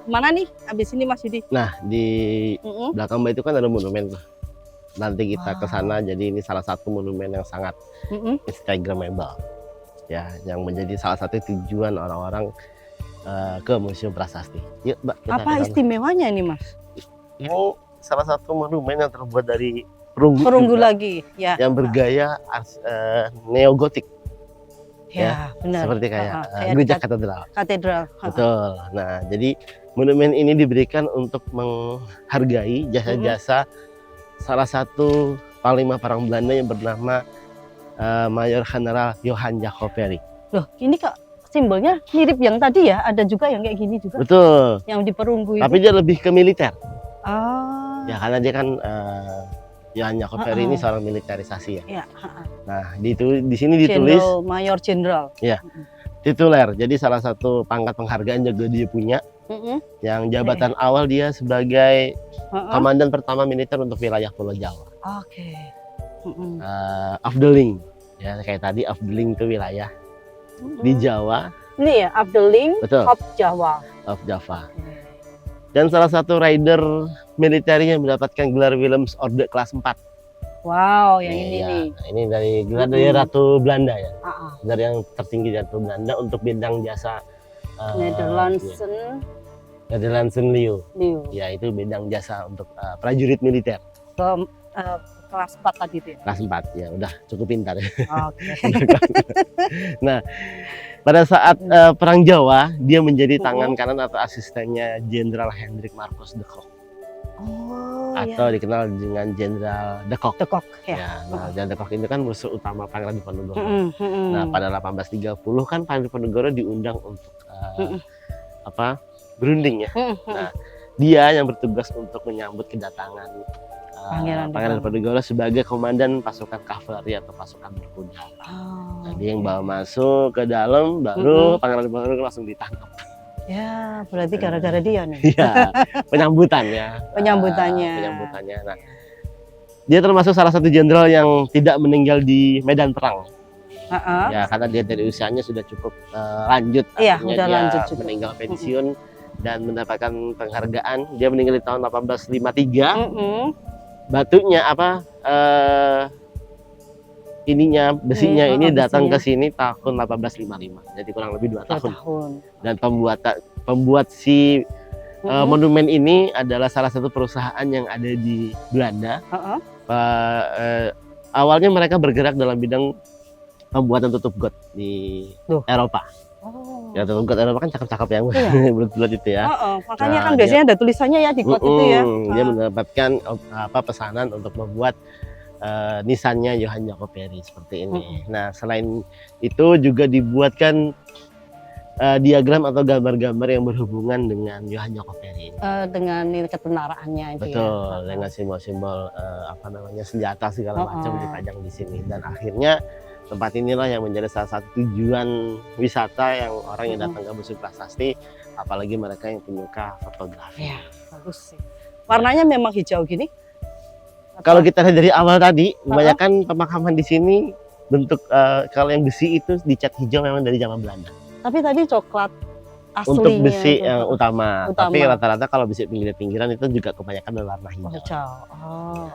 Mana nih? Abis ini Mas Yudi. Nah, di belakang Mbak itu kan ada monumen tuh. Nanti kita ke sana, Wow. jadi ini salah satu monumen yang sangat instagramable. Ya, yang menjadi salah satu tujuan orang-orang ke Museum Prasasti. Yuk, Mbak, kita Apa ke sana. istimewanya ini, Mas? Ini salah satu monumen yang terbuat dari perunggu, Perunggu juga, lagi, ya. yang bergaya neogotik. Ya, benar. Seperti kayak kayak gereja katedral. Katedral. Betul. Nah, jadi monumen ini diberikan untuk menghargai jasa-jasa salah satu panglima perang Belanda yang bernama Mayor General Johan Jacob Perry. Loh, ini kok simbolnya mirip yang tadi ya? Ada juga yang kayak gini juga. Betul. Yang di perunggu itu. Tapi dia lebih ke militer. Ya, karena dia kan Johan Jacob Perry ini seorang militerisasi ya. Nah, di sini ditulis Mayor Jenderal. Ya, tituler. Jadi salah satu pangkat penghargaan juga dia punya. Yang jabatan awal dia sebagai komandan pertama militer untuk wilayah Pulau Jawa. Oke. Afdeling, ya kayak tadi Afdeling itu wilayah di Jawa. Ini ya Afdeling of Jawa. Of Java. Dan salah satu rider militer yang mendapatkan gelar Willems Orde kelas 4. Wow, yang ini ya, nih. Ini dari gelar dari Ratu Belanda ya. Dari yang tertinggi dari Ratu Belanda untuk bidang jasa Nederlandsen Liu. Ya, itu bidang jasa untuk prajurit militer. Kelas 4 tadi itu ya? Kelas 4, ya udah cukup pintar ya. Oke. Nah, pada saat Perang Jawa, dia menjadi tangan kanan atau asistennya Jenderal Hendrik Marcus de Kock. Atau dikenal dengan Jenderal de Kock. Ya. Nah, Jenderal de Kock ini kan musuh utama Pangeran Diponegoro. Nah, pada 1830 kan Pangeran Diponegoro diundang untuk berunding ya. Nah, dia yang bertugas untuk menyambut kedatangan Pangeran Diponegoro sebagai komandan pasukan kavaleri atau pasukan berkuda. Nah, dia yang bawa masuk ke dalam, baru Pangeran Diponegoro langsung ditangkap. Ya, berarti gara-gara dia nih. Iya, penyambutannya. Penyambutannya. Nah, dia termasuk salah satu jenderal yang tidak meninggal di medan perang. Ya, karena dia dari usianya sudah cukup lanjut. Iya, udah dia lanjut juga. Meninggal pensiun dan mendapatkan penghargaan. Dia meninggal di tahun 1853. Batunya besinya ini datang ke sini tahun 1855, jadi kurang lebih 2 tahun. Dan pembuat si monumen ini adalah salah satu perusahaan yang ada di Belanda. Awalnya mereka bergerak dalam bidang pembuatan tutup got di Eropa. Ya, tutup got Eropa kan cakep-cakep ya, bulat-bulat itu ya. Makanya kan biasanya ada tulisannya ya di got itu ya. Dia mendapatkan pesanan untuk membuat nisannya Johan Jacob Perry seperti ini. Nah, selain itu juga dibuatkan diagram atau gambar-gambar yang berhubungan dengan Johan Jacob Perry. Dengan ketenaraannya itu. Betul, dengan simbol-simbol senjata segala macam dipajang di sini. Dan akhirnya tempat inilah yang menjadi salah satu tujuan wisata yang orang yang datang ke Museum Prasasti, apalagi mereka yang penyuka fotografi. Ya, bagus sih. Warnanya memang hijau gini. Kalau kita lihat dari awal tadi, kebanyakan pemakaman di sini bentuk kalau yang besi itu dicat hijau memang dari zaman Belanda. Tapi tadi coklat aslinya. Untuk besi yang utama. Tapi rata-rata kalau besi pinggiran itu juga kebanyakan berwarna hijau.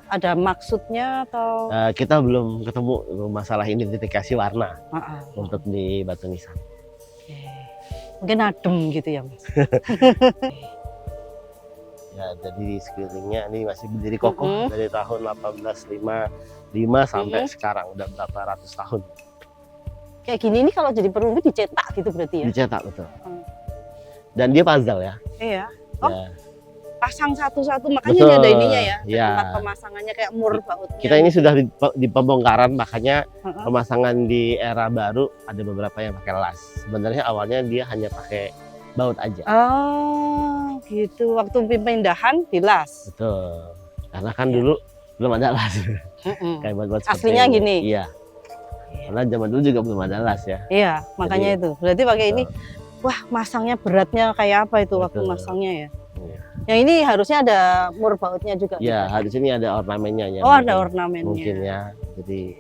Ada maksudnya atau? Kita belum ketemu masalah identifikasi warna untuk di batu nisan. Mungkin adem gitu ya, Mas. Ya, jadi di sekelilingnya ini masih berdiri kokoh dari tahun 1855 sampai sekarang, udah berapa ratus tahun. Kayak gini ini kalau jadi perunggu dicetak gitu berarti ya? Dicetak, betul. Dan dia puzzle ya. Iya. Pasang satu-satu, makanya ini ada ininya ya. Tempat pemasangannya kayak mur bautnya. Kita ini sudah di pembongkaran, makanya pemasangan di era baru ada beberapa yang pakai las. Sebenarnya awalnya dia hanya pakai baut aja. Oh, gitu. Waktu pemindahan dilas. Betul. Karena kan dulu belum ada las. Kayak buat aslinya ini. Gini. Iya. Karena zaman dulu juga belum ada las ya. Iya, makanya itu. Berarti pakai ini. Wah, masangnya beratnya kayak apa itu waktu masangnya ya? Iya. Yang ini harusnya ada mur bautnya juga. Ya, harus ini ada ornamennya ya. Oh, ada ornamennya. Mungkin ya. Jadi